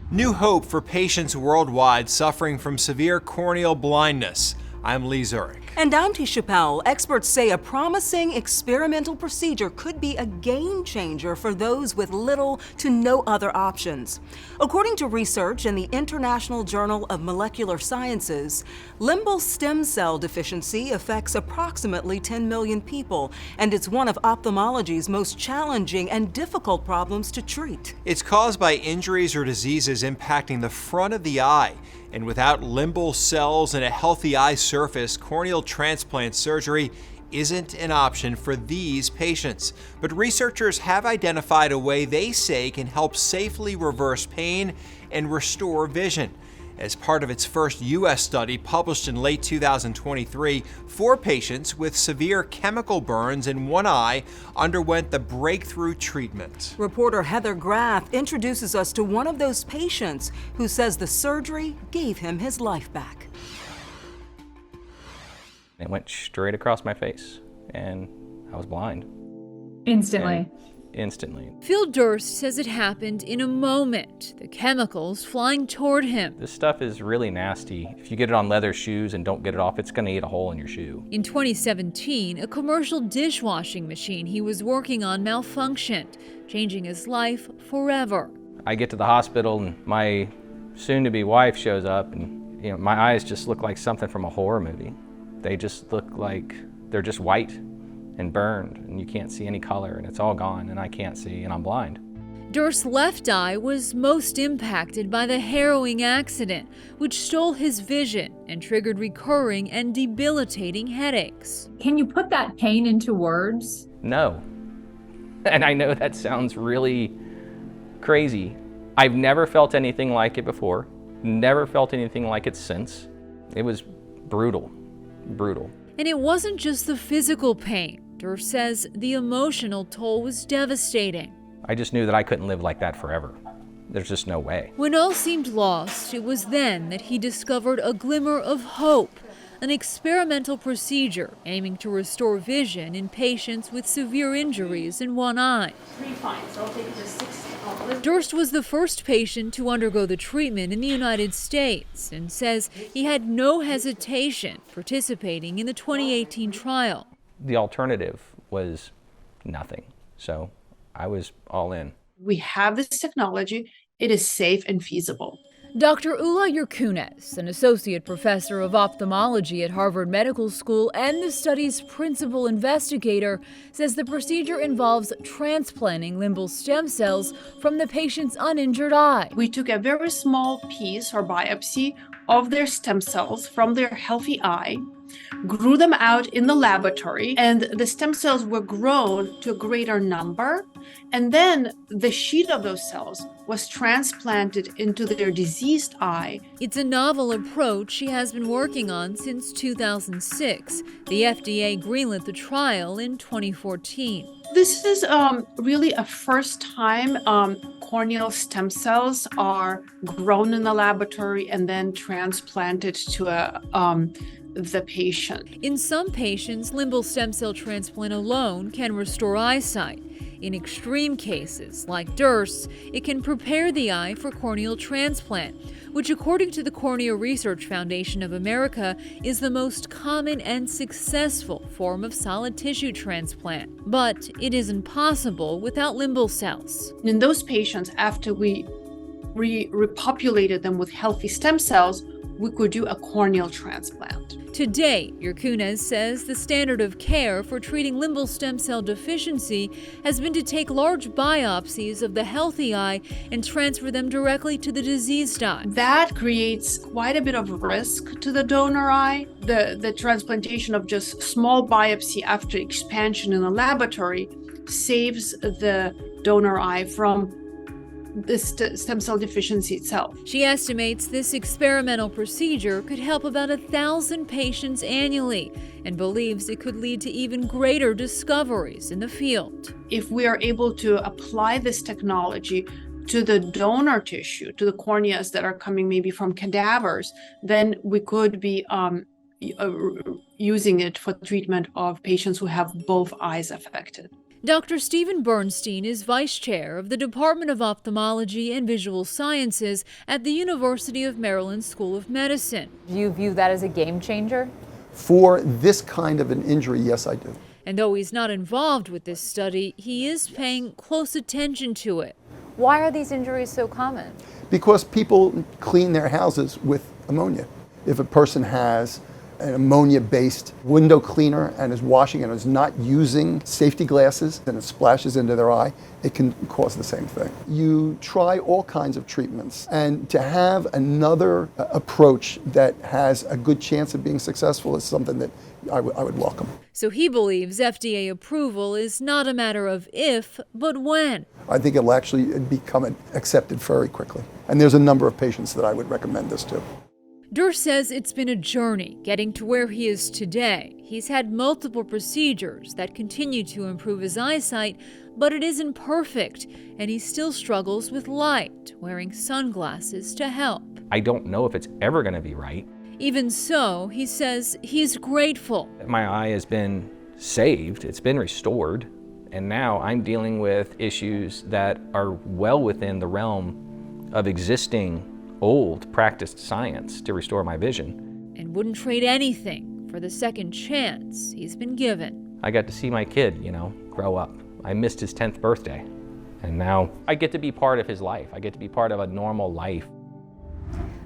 New hope for patients worldwide suffering from severe corneal blindness. I'm Lee Zurich. And I'm Tisha Powell. Experts say a promising experimental procedure could be a game changer for those with little to no other options. According to research in the International Journal of Molecular Sciences, limbal stem cell deficiency affects approximately 10 million people, and it's one of ophthalmology's most challenging and difficult problems to treat. It's caused by injuries or diseases impacting the front of the eye. And without limbal cells and a healthy eye surface, corneal transplant surgery isn't an option for these patients. But researchers have identified a way they say can help safely reverse pain and restore vision. As part of its first U.S. study published in late 2023, 4 patients with severe chemical burns in one eye underwent the breakthrough treatment. Reporter Heather Graff introduces us to one of those patients who says the surgery gave him his life back. It went straight across my face, and I was blind. Instantly. Instantly. Phil Durst says it happened in a moment, the chemicals flying toward him. This stuff is really nasty. If you get it on leather shoes and don't get it off, it's going to eat a hole in your shoe. In 2017, a commercial dishwashing machine he was working on malfunctioned, changing his life forever. I get to the hospital and my soon-to-be wife shows up, and my eyes just look like something from a horror movie. They just look like they're just white and burned, and you can't see any color, and it's all gone, and I can't see, and I'm blind. Durst's left eye was most impacted by the harrowing accident, which stole his vision and triggered recurring and debilitating headaches. Can you put that pain into words? No. And I know that sounds really crazy. I've never felt anything like it before, never felt anything like it since. It was brutal, brutal. And it wasn't just the physical pain. Durst says the emotional toll was devastating. I just knew that I couldn't live like that forever. There's just no way. When all seemed lost, it was then that he discovered a glimmer of hope, an experimental procedure aiming to restore vision in patients with severe injuries in one eye. 3 fine, so I'll take it to 6. Durst was the first patient to undergo the treatment in the United States and says he had no hesitation participating in the 2018 trial. The alternative was nothing, so I was all in. We have this technology. It is safe and feasible. Dr. Ula Yerkunes, an associate professor of ophthalmology at Harvard Medical School and the study's principal investigator, says the procedure involves transplanting limbal stem cells from the patient's uninjured eye. We took a very small piece or biopsy of their stem cells from their healthy eye, grew them out in the laboratory, and the stem cells were grown to a greater number. And then the sheet of those cells was transplanted into their diseased eye. It's a novel approach she has been working on since 2006. The FDA greenlit the trial in 2014. This is really a first time corneal stem cells are grown in the laboratory and then transplanted to the patient. In some patients, limbal stem cell transplant alone can restore eyesight. In extreme cases, like Durst's, it can prepare the eye for corneal transplant, which according to the Cornea Research Foundation of America is the most common and successful form of solid tissue transplant. But it isn't possible without limbal cells. In those patients, after we repopulated them with healthy stem cells, we could do a corneal transplant. Today, Yerkunes says the standard of care for treating limbal stem cell deficiency has been to take large biopsies of the healthy eye and transfer them directly to the diseased eye. That creates quite a bit of risk to the donor eye. The transplantation of just small biopsy after expansion in the laboratory saves the donor eye from the stem cell deficiency itself. She estimates this experimental procedure could help about 1,000 patients annually and believes it could lead to even greater discoveries in the field. If we are able to apply this technology to the donor tissue, to the corneas that are coming maybe from cadavers, then we could be using it for treatment of patients who have both eyes affected. Dr. Stephen Bernstein is vice chair of the Department of Ophthalmology and Visual Sciences at the University of Maryland School of Medicine. Do you view that as a game changer? For this kind of an injury, yes, I do. And though he's not involved with this study, he is paying close attention to it. Why are these injuries so common? Because people clean their houses with ammonia. If a person has an ammonia-based window cleaner and is washing and is not using safety glasses and it splashes into their eye, it can cause the same thing. You try all kinds of treatments, and to have another approach that has a good chance of being successful is something that I would welcome. So he believes FDA approval is not a matter of if, but when. I think it'll actually become accepted very quickly. And there's a number of patients that I would recommend this to. Durst says it's been a journey getting to where he is today. He's had multiple procedures that continue to improve his eyesight, but it isn't perfect, and he still struggles with light, wearing sunglasses to help. I don't know if it's ever going to be right. Even so, he says he's grateful. My eye has been saved, it's been restored, and now I'm dealing with issues that are well within the realm of existing old practiced science to restore my vision. And wouldn't trade anything for the second chance he's been given. I got to see my kid, grow up. I missed his 10th birthday, and now I get to be part of his life. I get to be part of a normal life.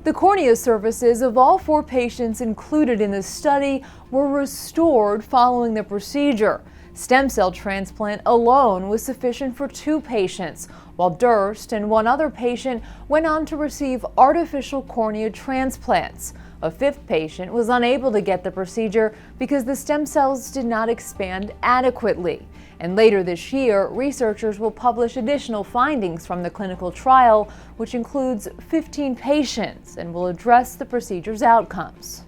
The cornea surfaces of all 4 patients included in the study were restored following the procedure. Stem cell transplant alone was sufficient for 2 patients, while Durst and 1 other patient went on to receive artificial cornea transplants. A 5th patient was unable to get the procedure because the stem cells did not expand adequately. And later this year, researchers will publish additional findings from the clinical trial, which includes 15 patients, and will address the procedure's outcomes.